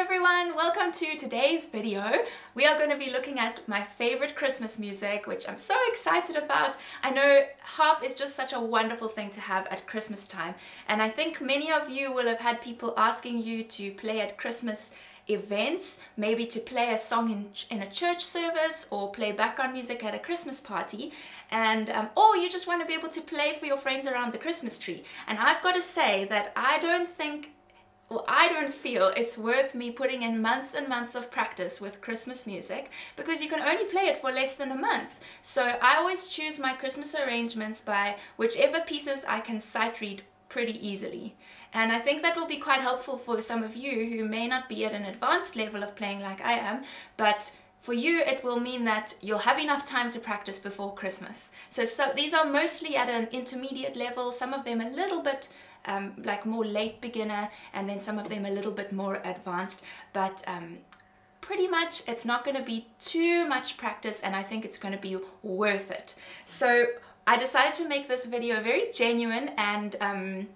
everyone, welcome to today's video. We are going to be looking at my favorite Christmas music, which I'm so excited about. I know harp is just such a wonderful thing to have at Christmas time, and I think many of you will have had people asking you to play at Christmas events, maybe to play a song in a church service or play background music at a Christmas party, and or you just want to be able to play for your friends around the Christmas tree. And I've got to say that I don't feel it's worth me putting in months and months of practice with Christmas music, because you can only play it for less than a month. So I always choose my Christmas arrangements by whichever pieces I can sight read pretty easily. And I think that will be quite helpful for some of you who may not be at an advanced level of playing like I am, but for you it will mean that you'll have enough time to practice before Christmas. So these are mostly at an intermediate level, some of them a little bit like more late beginner, and then some of them a little bit more advanced, but pretty much it's not going to be too much practice, and I think it's going to be worth it. So I decided to make this video very genuine and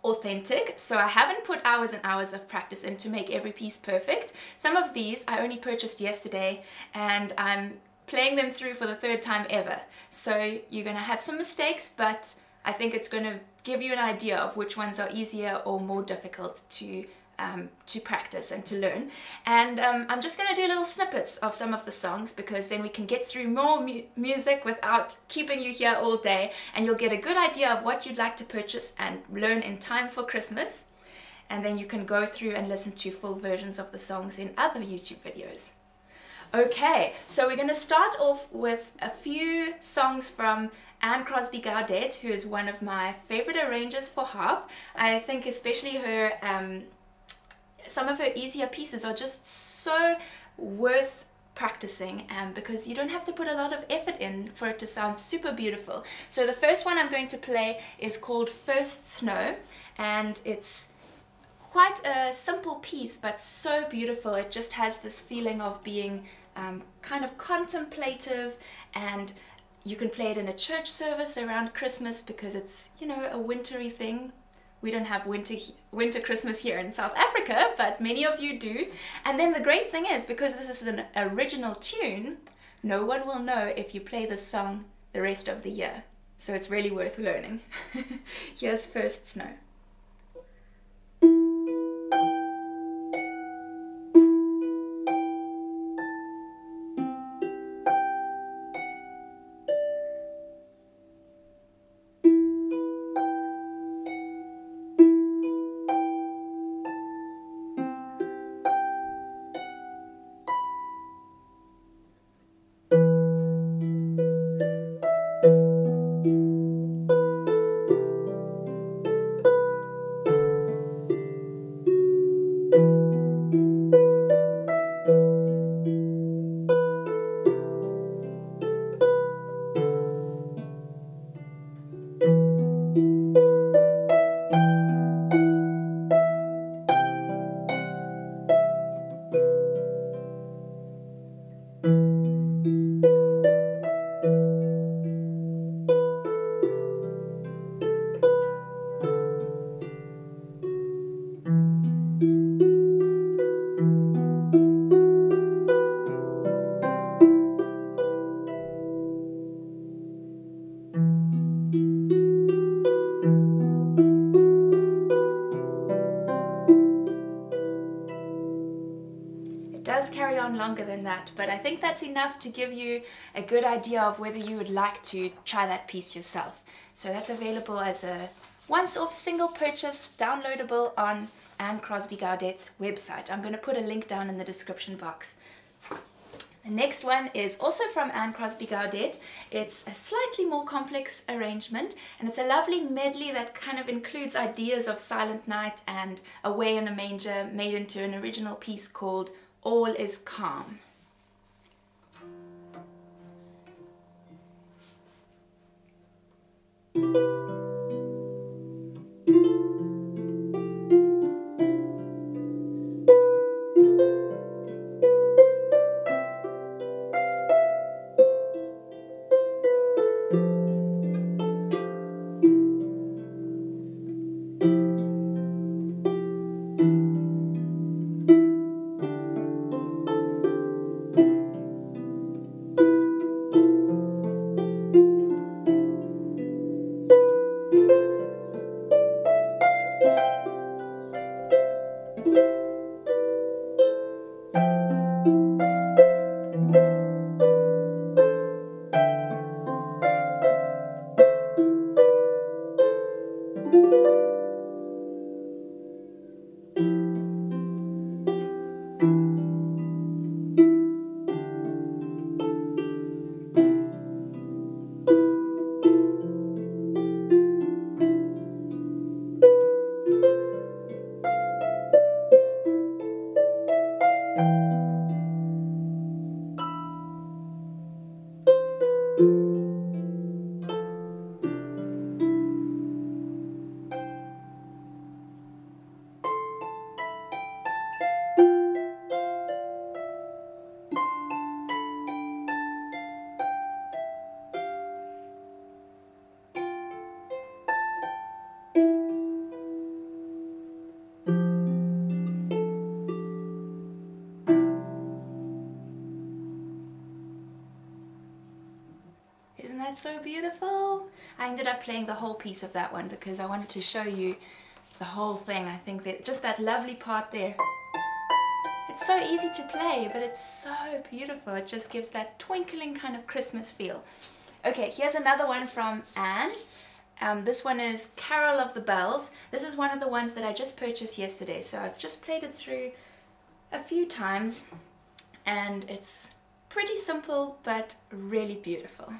authentic, so I haven't put hours and hours of practice in to make every piece perfect. Some of these I only purchased yesterday, and I'm playing them through for the third time ever. So you're going to have some mistakes, but I think it's going to give you an idea of which ones are easier or more difficult to practice and to learn. And I'm just going to do little snippets of some of the songs, because then we can get through more music without keeping you here all day, and you'll get a good idea of what you'd like to purchase and learn in time for Christmas. And then you can go through and listen to full versions of the songs in other YouTube videos. Okay, so we're going to start off with a few songs from GAUDET, who is one of my favorite arrangers for harp. I think especially her, some of her easier pieces are just so worth practicing, because you don't have to put a lot of effort in for it to sound super beautiful. So the first one I'm going to play is called First Snow, and it's quite a simple piece but so beautiful. It just has this feeling of being kind of contemplative, and you can play it in a church service around Christmas because it's, you know, a wintry thing. We don't have winter Christmas here in South Africa, but many of you do. And then the great thing is, because this is an original tune, no one will know if you play this song the rest of the year. So it's really worth learning. Here's First Snow. Does carry on longer than that, but I think that's enough to give you a good idea of whether you would like to try that piece yourself. So that's available as a once-off single purchase, downloadable on GAUDET's website. I'm going to put a link down in the description box. The next one is also from GAUDET. It's a slightly more complex arrangement, and it's a lovely medley that kind of includes ideas of Silent Night and Away in a Manger made into an original piece called All is Calm. that so beautiful? I ended up playing the whole piece of that one because I wanted to show you the whole thing. I think that just that lovely part there. It's so easy to play, but it's so beautiful. It just gives that twinkling kind of Christmas feel. Okay, here's another one from Anne. This one is Carol of the Bells. This is one of the ones that I just purchased yesterday, so I've just played it through a few times, and it's pretty simple but really beautiful.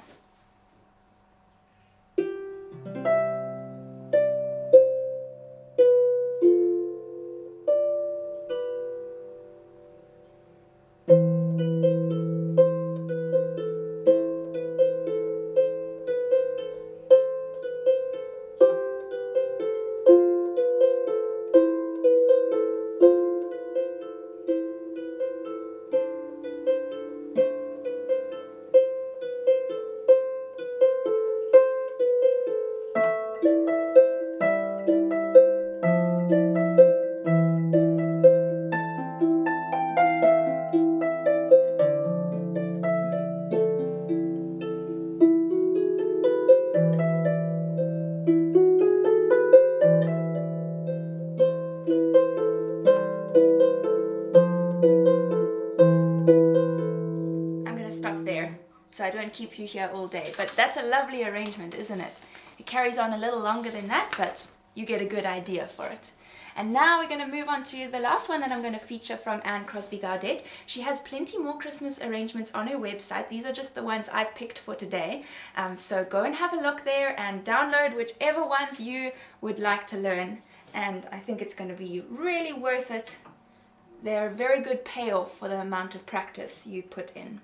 So I don't keep you here all day, but that's a lovely arrangement, isn't it? It carries on a little longer than that, but you get a good idea for it. And now we're going to move on to the last one that I'm going to feature from Anne Crosby Gaudet. She has plenty more Christmas arrangements on her website. These are just the ones I've picked for today. So go and have a look there and download whichever ones you would like to learn. And I think it's going to be really worth it. They're a very good payoff for the amount of practice you put in.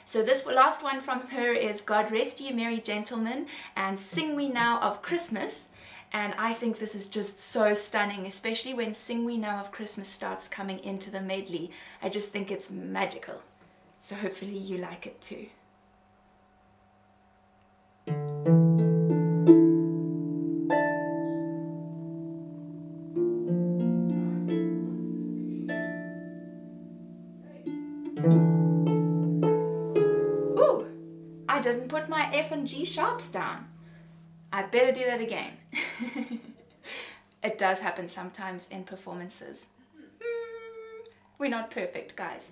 So this last one from her is God Rest Ye Merry Gentlemen and Sing We Now of Christmas. And I think this is just so stunning, especially when Sing We Now of Christmas starts coming into the medley. I just think it's magical. So hopefully you like it too. I didn't put my F and G sharps down. I better do that again. It does happen sometimes in performances. We're not perfect, guys.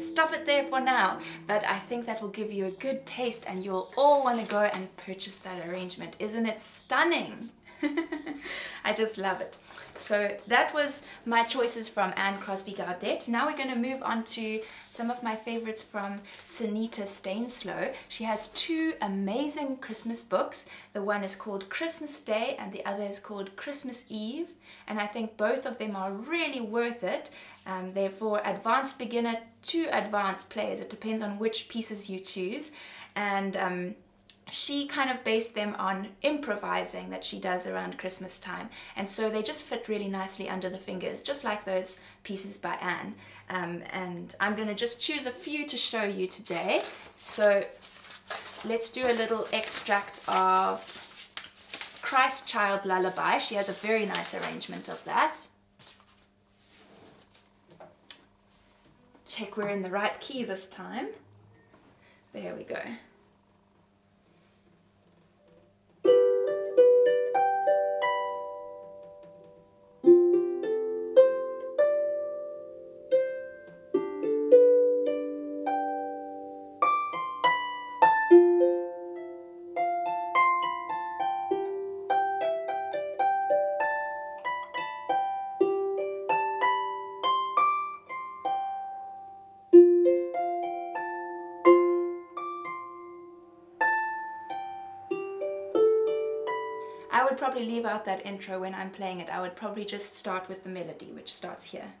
Stop it there for now, but I think that will give you a good taste and you'll all want to go and purchase that arrangement. Isn't it stunning? I just love it. So that was my choices from Anne Crosby Gaudet. Now we're going to move on to some of my favorites from SUNITA STANESLOW. She has two amazing Christmas books. The one is called Christmas Day and the other is called Christmas Eve, and I think both of them are really worth it. They're for advanced beginner to advanced players. It depends on which pieces you choose, and she kind of based them on improvising that she does around Christmas time, and so they just fit really nicely under the fingers, just like those pieces by Anne. And I'm going to just choose a few to show you today. So let's do a little extract of Christ Child Lullaby. She has a very nice arrangement of that. Check we're in the right key this time. There we go. I would probably leave out that intro when I'm playing it. I would probably just start with the melody, which starts here.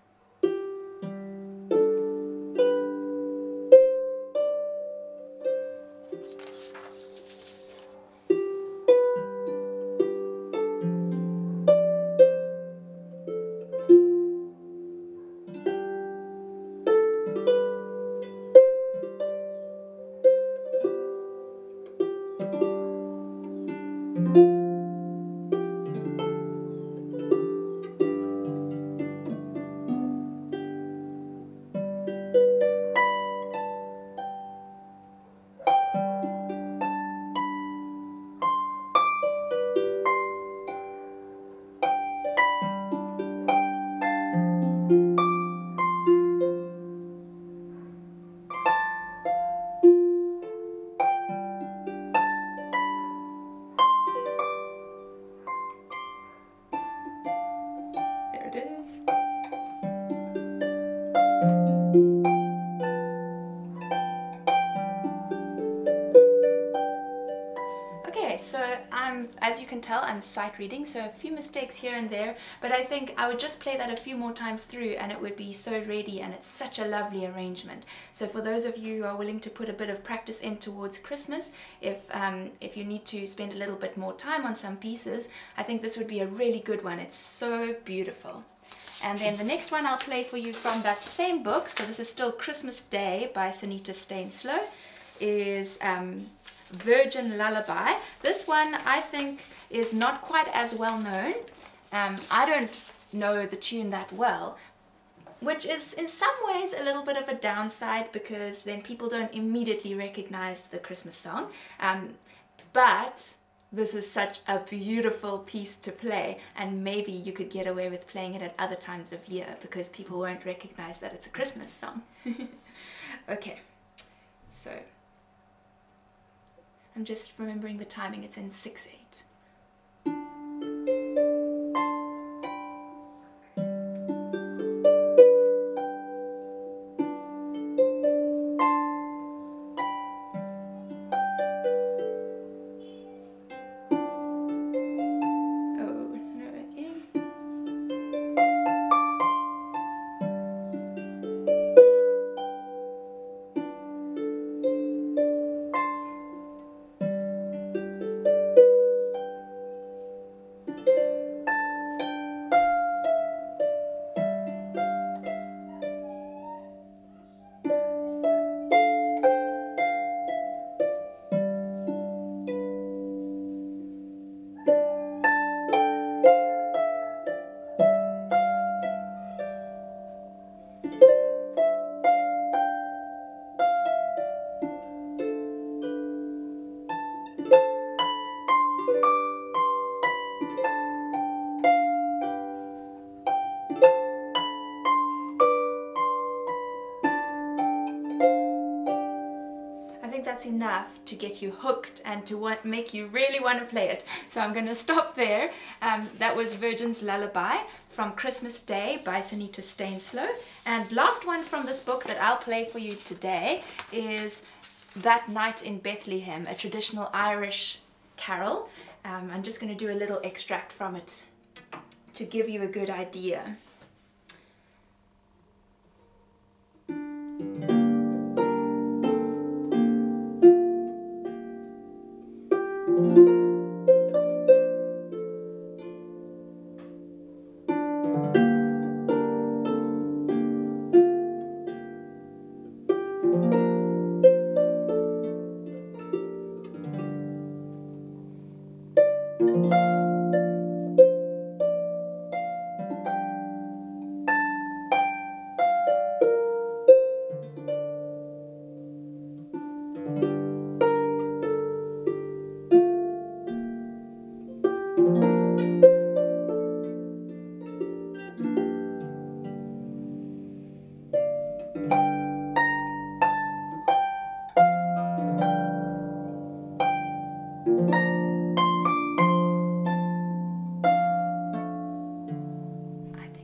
So as you can tell, I'm sight reading, so a few mistakes here and there, but I think I would just play that a few more times through and it would be so ready, and it's such a lovely arrangement. So for those of you who are willing to put a bit of practice in towards Christmas, if you need to spend a little bit more time on some pieces, I think this would be a really good one. It's so beautiful. And then the next one I'll play for you from that same book, so this is still Christmas Day by SUNITA STANESLOW, is Virgin Lullaby. This one I think is not quite as well known. I don't know the tune that well, which is in some ways a little bit of a downside because then people don't immediately recognize the Christmas song. But this is such a beautiful piece to play, and maybe you could get away with playing it at other times of year because people won't recognize that it's a Christmas song. Okay, so I'm just remembering the timing, it's in 6/8. That's enough to get you hooked and to make you really want to play it. So I'm going to stop there. That was Virgin's Lullaby from Christmas Day by SUNITA STANESLOW. And last one from this book that I'll play for you today is That Night in Bethlehem, a traditional Irish carol. I'm just going to do a little extract from it to give you a good idea.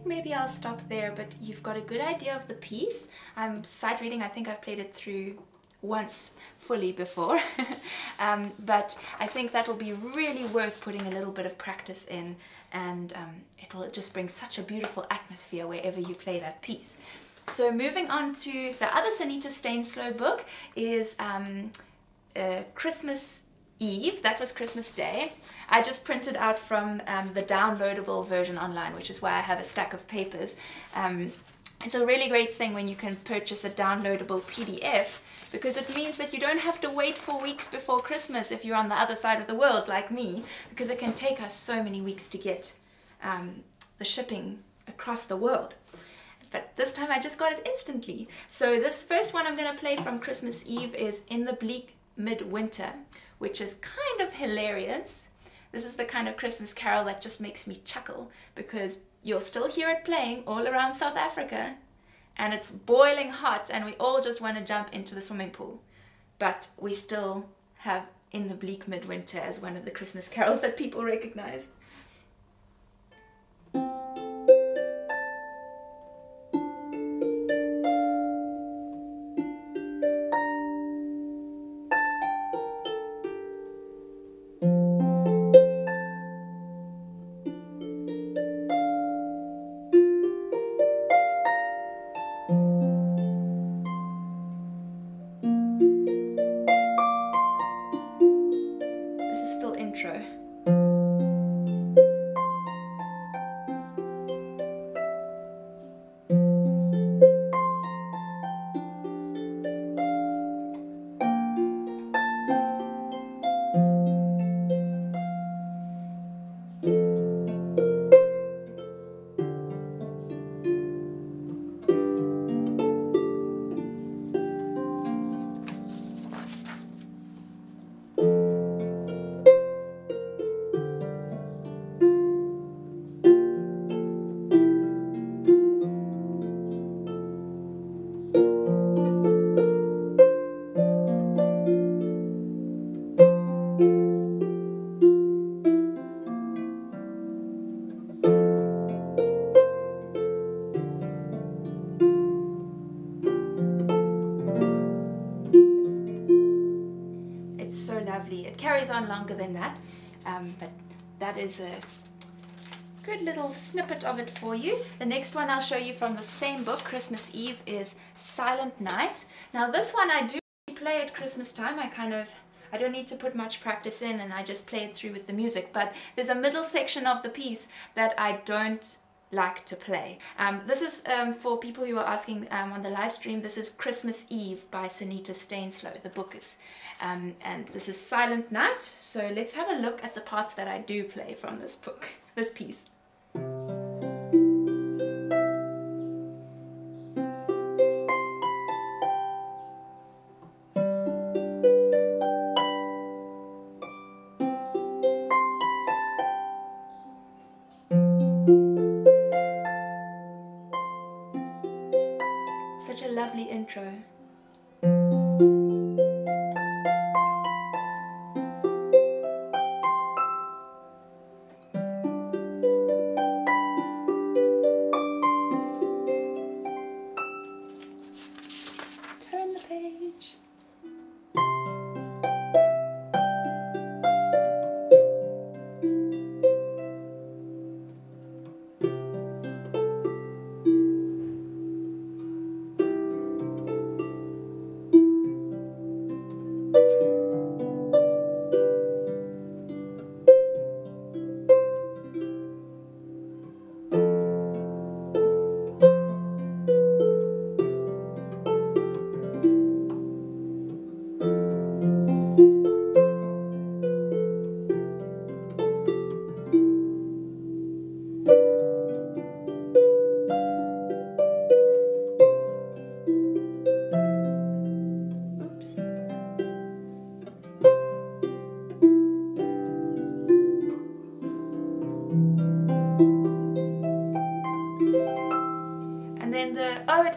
Maybe I'll stop there, but you've got a good idea of the piece. I'm sight reading. I think I've played it through once fully before, but I think that will be really worth putting a little bit of practice in, and it will just bring such a beautiful atmosphere wherever you play that piece. So moving on to the other SUNITA STANESLOW book is Christmas Eve. That was Christmas Day. I just printed out from the downloadable version online, which is why I have a stack of papers. It's a really great thing when you can purchase a downloadable PDF, because it means that you don't have to wait for weeks before Christmas if you're on the other side of the world like me, because it can take us so many weeks to get the shipping across the world. But this time I just got it instantly. So this first one I'm going to play from Christmas Eve is In the Bleak Midwinter, which is kind of hilarious. This is the kind of Christmas carol that just makes me chuckle, because you'll still hear it playing all around South Africa, and it's boiling hot, and we all just want to jump into the swimming pool. But we still have In the Bleak Midwinter as one of the Christmas carols that people recognize. Intro. It carries on longer than that, but that is a good little snippet of it for you. The next one I'll show you from the same book, Christmas Eve, is Silent Night. Now this one I do play at Christmas time. I don't need to put much practice in, and I just play it through with the music, but there's a middle section of the piece that I don't like to play. This is for people who are asking on the live stream. This is Christmas Eve by SUNITA STANESLOW, the book is, and this is Silent Night. So let's have a look at the parts that I do play from this book, this piece. Such a lovely intro. Turn the page.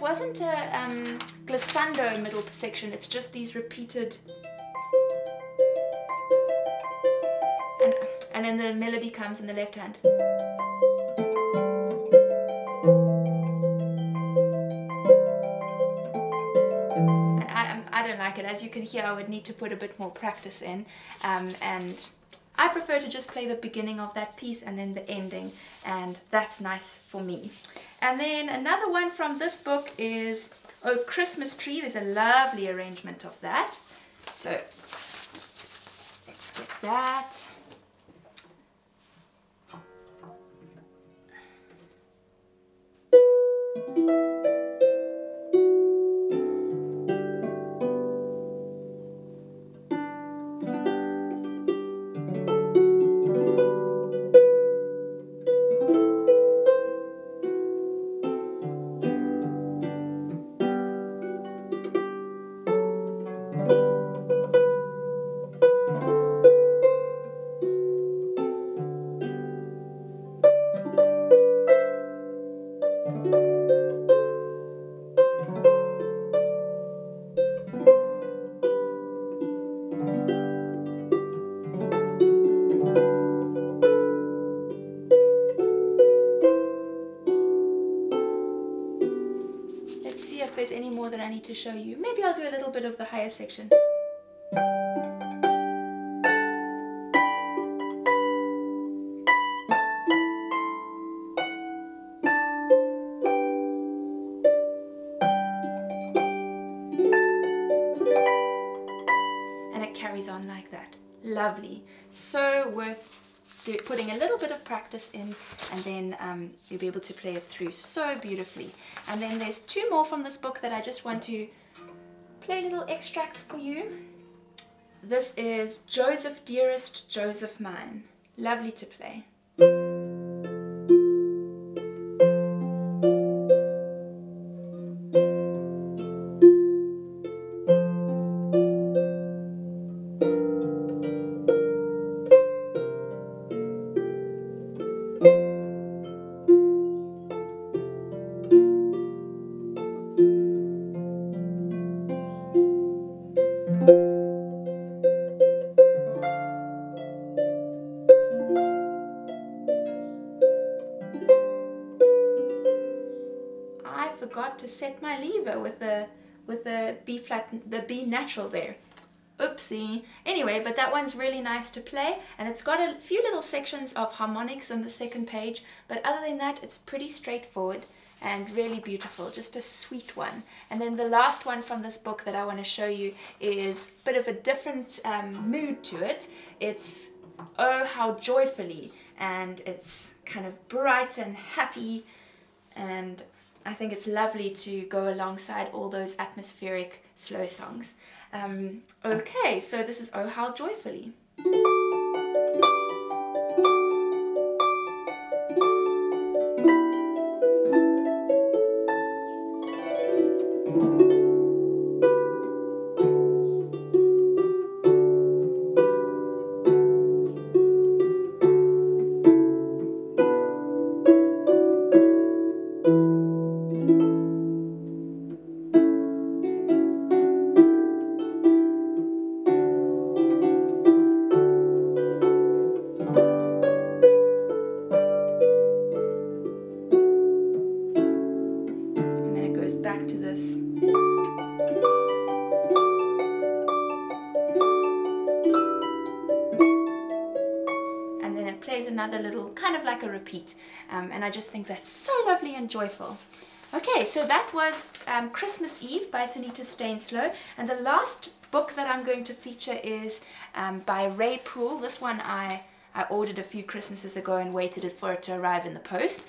wasn't a glissando middle section, it's just these repeated, and then the melody comes in the left hand. I don't like it. As you can hear, I would need to put a bit more practice in, and I prefer to just play the beginning of that piece and then the ending, and that's nice for me. And then another one from this book is Oh Christmas Tree. There's a lovely arrangement of that. So let's get that. If there's any more that I need to show you. Maybe I'll do a little bit of the higher section. And it carries on like that. Lovely. So worth putting a little bit of practice in, and then you'll be able to play it through so beautifully. And then there's two more from this book that I just want to play little extracts for you. This is Joseph, Dearest, Joseph Mine. Lovely to play. Forgot to set my lever with the B flat, the B natural there. Oopsie. Anyway, but that one's really nice to play, and it's got a few little sections of harmonics on the second page, but other than that it's pretty straightforward and really beautiful, just a sweet one. And then the last one from this book that I want to show you is a bit of a different mood to it. It's Oh How Joyfully, and it's kind of bright and happy, and I think it's lovely to go alongside all those atmospheric slow songs. Okay, so this is Oh How Joyfully. Back to this. And then it plays another little, kind of like a repeat, and I just think that's so lovely and joyful. Okay, so that was Christmas Eve by SUNITA STANESLOW, and the last book that I'm going to feature is by Ray Poole. This one I ordered a few Christmases ago and waited for it to arrive in the post,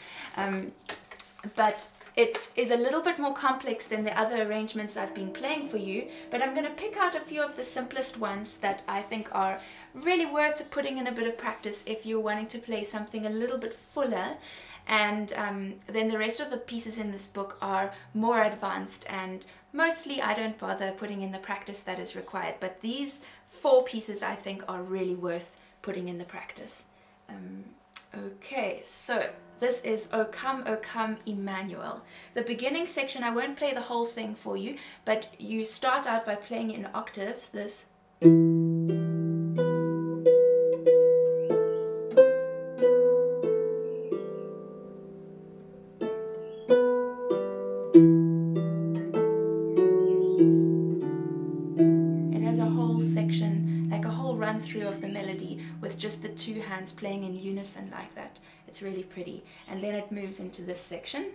but it is a little bit more complex than the other arrangements I've been playing for you, but I'm going to pick out a few of the simplest ones that I think are really worth putting in a bit of practice if you're wanting to play something a little bit fuller. And then the rest of the pieces in this book are more advanced, and mostly I don't bother putting in the practice that is required, but these 4 pieces I think are really worth putting in the practice. Okay, so this is O Come, Emmanuel. The beginning section, I won't play the whole thing for you, but you start out by playing in octaves, this. It has a whole section, like a whole run through of the melody with just the two hands playing in unison like that. It's really pretty. And then it moves into this section.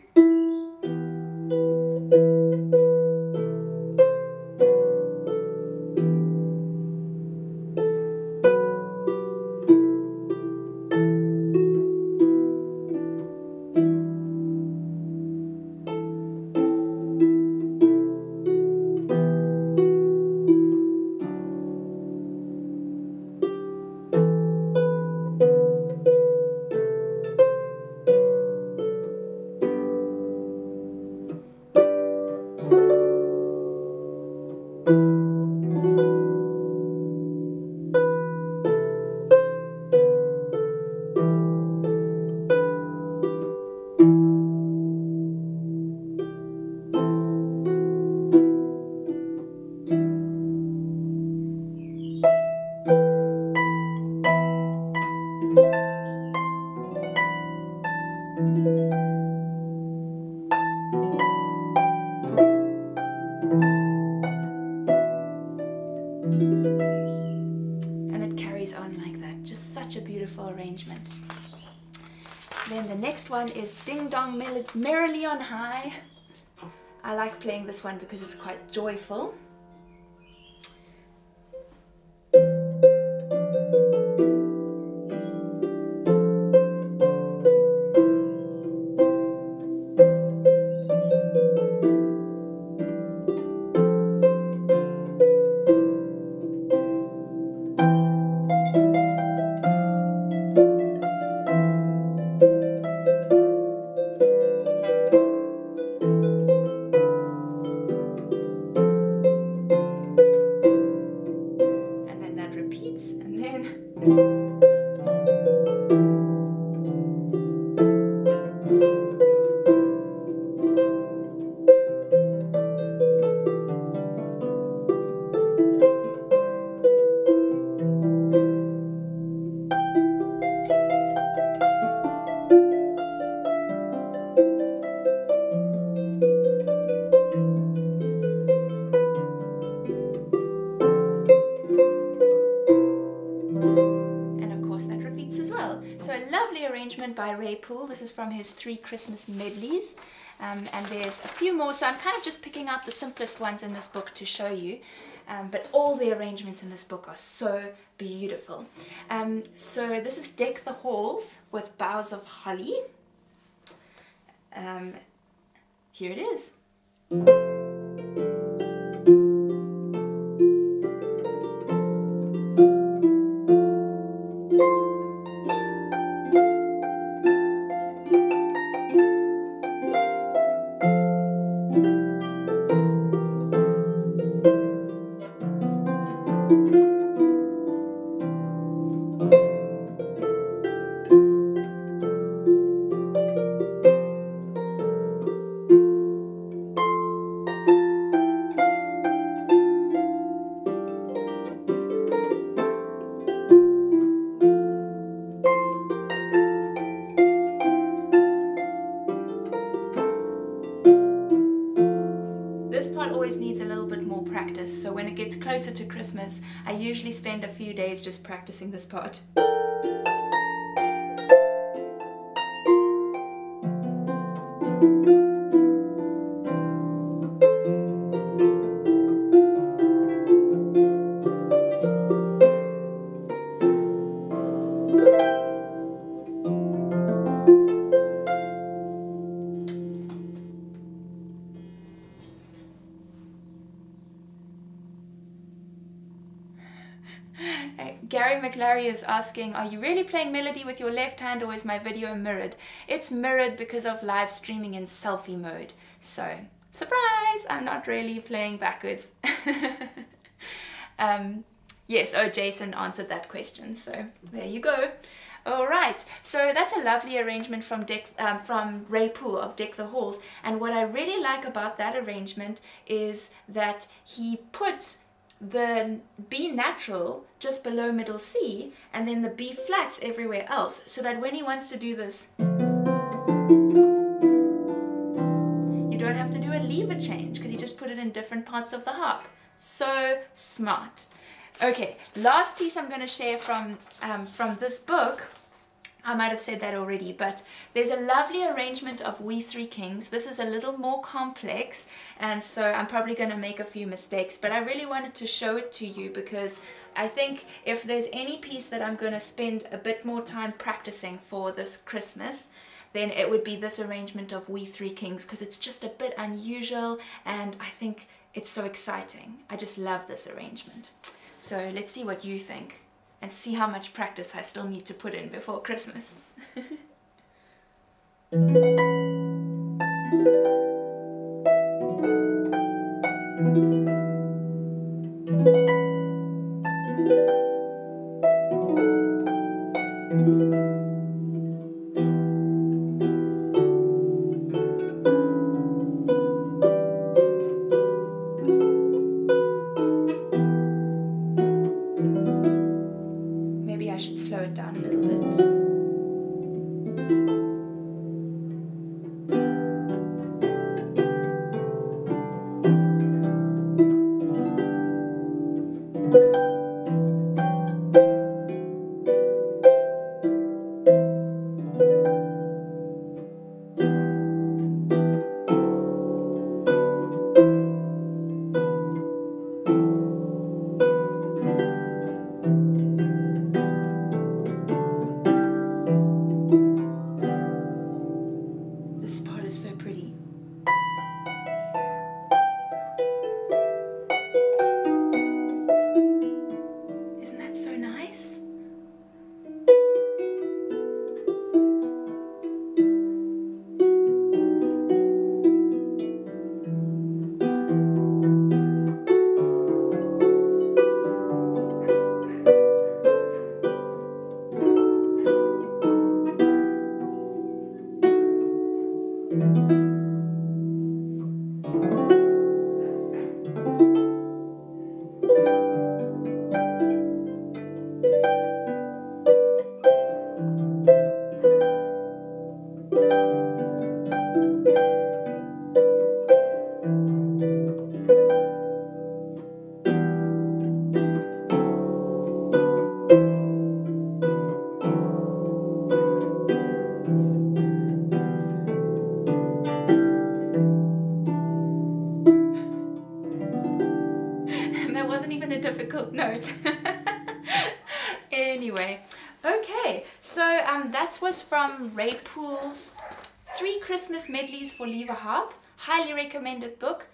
And it carries on like that. Just such a beautiful arrangement. Then the next one is Ding Dong Merrily on High. I like playing this one because it's quite joyful. By Ray Poole. This is from his 3 Christmas medleys, and there's a few more, so I'm kind of just picking out the simplest ones in this book to show you, but all the arrangements in this book are so beautiful. So this is Deck the Halls with Boughs of Holly. Here it is. Needs a little bit more practice, so when it gets closer to Christmas, I usually spend a few days just practicing this part. Gary McLary is asking, are you really playing melody with your left hand or is my video mirrored? It's mirrored because of live streaming in selfie mode. So, surprise! I'm not really playing backwards. Yes, oh, Jason answered that question, so there you go. All right, so that's a lovely arrangement from Ray Poole of Deck the Halls, and what I really like about that arrangement is that he put the B natural just below middle C and then the B flats everywhere else, so that when he wants to do this, you don't have to do a lever change because you just put it in different parts of the harp. So smart. Okay, last piece I'm going to share from this book. I might have said that already, but there's a lovely arrangement of We Three Kings. This is a little more complex, and so I'm probably going to make a few mistakes, but I really wanted to show it to you because I think if there's any piece that I'm going to spend a bit more time practicing for this Christmas, then it would be this arrangement of We Three Kings, because it's just a bit unusual and I think it's so exciting. I just love this arrangement. So let's see what you think and see how much practice I still need to put in before Christmas. Maybe I should slow it down a little bit. This part is so pretty. Isn't that so nice? That wasn't even a difficult note. Anyway, okay, so that was from Ray Poole's 3 Christmas Medleys for Lever Harp. Highly recommended book,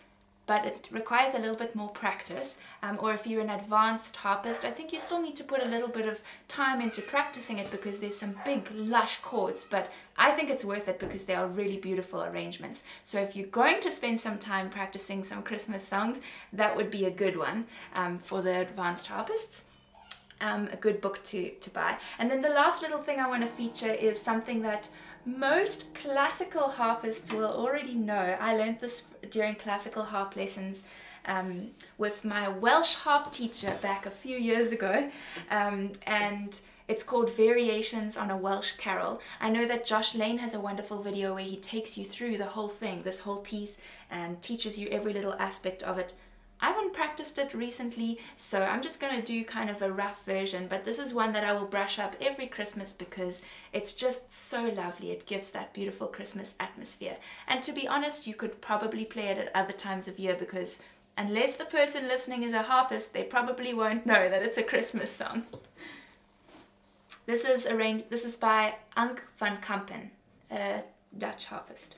but it requires a little bit more practice. Or if you're an advanced harpist, I think you still need to put a little bit of time into practicing it because there's some big lush chords, but I think it's worth it because they are really beautiful arrangements. So if you're going to spend some time practicing some Christmas songs, that would be a good one for the advanced harpists. A good book to buy. And then the last little thing I want to feature is something that most classical harpists will already know. I learned this during classical harp lessons with my Welsh harp teacher back a few years ago, and it's called Variations on a Welsh Carol. I know that Josh Lane has a wonderful video where he takes you through the whole thing, this whole piece, and teaches you every little aspect of it. I haven't practiced it recently, so I'm just going to do kind of a rough version, but this is one that I will brush up every Christmas because it's just so lovely. It gives that beautiful Christmas atmosphere. And to be honest, you could probably play it at other times of year because unless the person listening is a harpist, they probably won't know that it's a Christmas song. This is by Ank van Kampen, a Dutch harpist.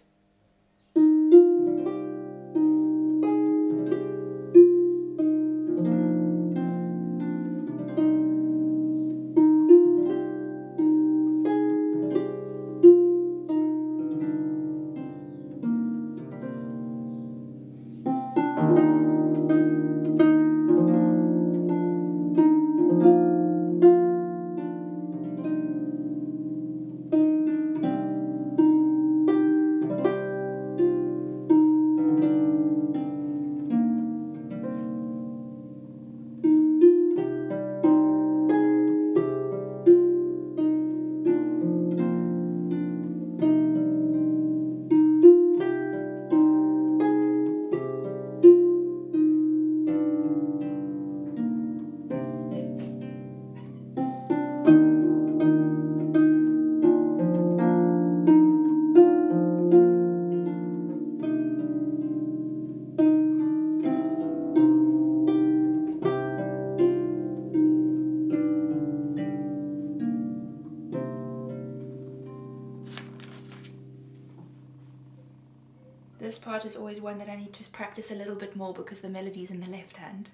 part is always one that I need to practice a little bit more because the melody's in the left hand.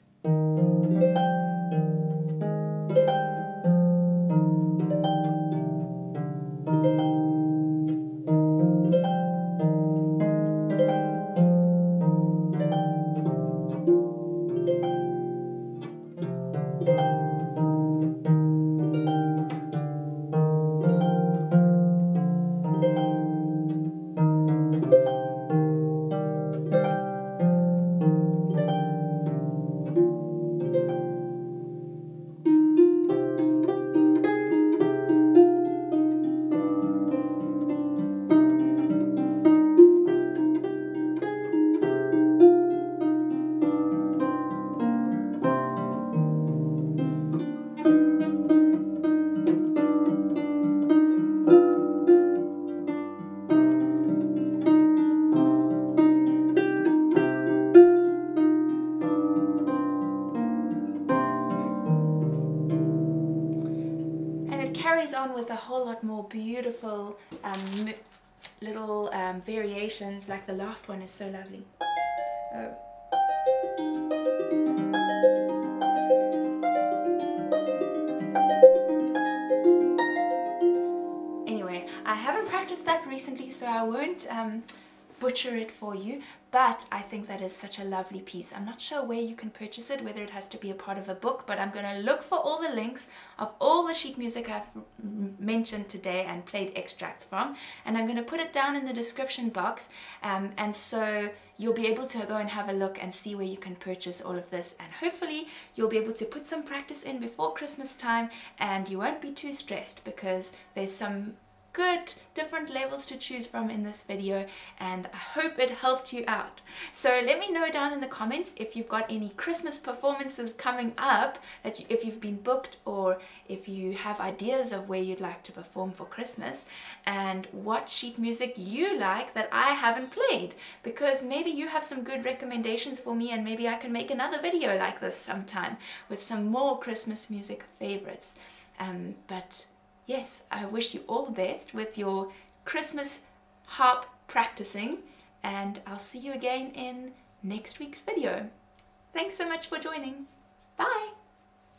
Carries on with a whole lot more beautiful little variations, like the last one is so lovely. Oh. Anyway, I haven't practiced that recently, so I won't butcher it for you, but I think that is such a lovely piece. I'm not sure where you can purchase it, whether it has to be a part of a book, but I'm going to look for all the links of all the sheet music I've mentioned today and played extracts from, and I'm going to put it down in the description box, and so you'll be able to go and have a look and see where you can purchase all of this, and hopefully you'll be able to put some practice in before Christmas time and you won't be too stressed, because there's some good different levels to choose from in this video, and I hope it helped you out. So let me know down in the comments if you've got any Christmas performances coming up, that if you've been booked, or if you have ideas of where you'd like to perform for Christmas, and what sheet music you like that I haven't played, because maybe you have some good recommendations for me, and maybe I can make another video like this sometime with some more Christmas music favorites. But yes, I wish you all the best with your Christmas harp practicing, and I'll see you again in next week's video. Thanks so much for joining. Bye!